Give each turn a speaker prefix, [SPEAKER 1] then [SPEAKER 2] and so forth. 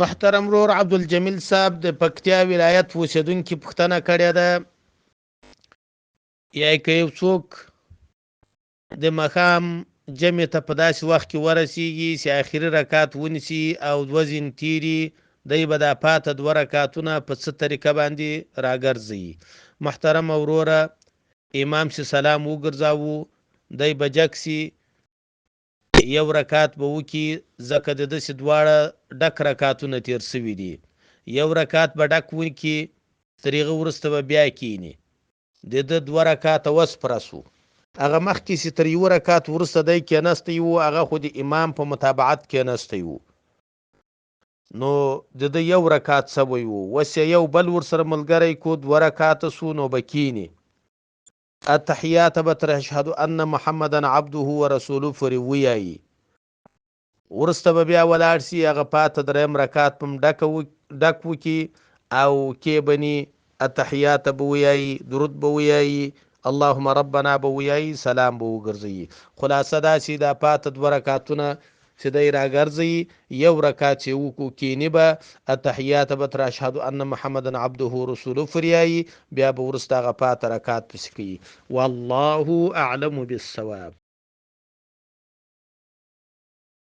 [SPEAKER 1] محترم رور عبدالجمیل صاحب د پکتیا ولایت اوسیدونکي پوښتنه کړې ده یا که یو څوک د ماښام جمعې ته په داسې وخت کې ورسیږي چې آخري رکعت ونیسي او دوه ځین تیري دی به دا پاته دوه رکعتونه په څه طریقه باندې راګرځوي. محترم وروره امام چې سلام وګرځاوه دی به جګ سي یو رکعت به وکړي ځکه د داسې دواړه ډک رکعتونه تیر سوي دي. یو رکعت به ډک وکړي تر هغه وروسته به بیا کیني د ده دوه رکعته وسپره سو هغه مخکې چې تر یوه رکعت وروسته دی کېنستی و هغه خو د امام په متابعت کېنستی و نو د ده یو رکعت سوی و اوس یو بل ورسره ملګری کو دوه رکعته سو نو به کیني التحیات به تر اشهد ان محمدا عبده ورسوله پورې ووایي وروسته به بیا ولاړ سي هغه پاته دریم رکعت په ډک وکړي او کې بني التحیات به ووایي درود به ووایي اللهم ربنا به ووایي سلام به وګرځوي. خلاصه دا چې دا پاته دوه رکعتونه چې دی راګرځوي یو رکعت چې وکړو کیني به التحیات به تر اشهد ان محمدا عبده ورسوله پورې وایي بیا به وروسته هغه پاته رکعت پسې کوي. والله اعلم بالصواب.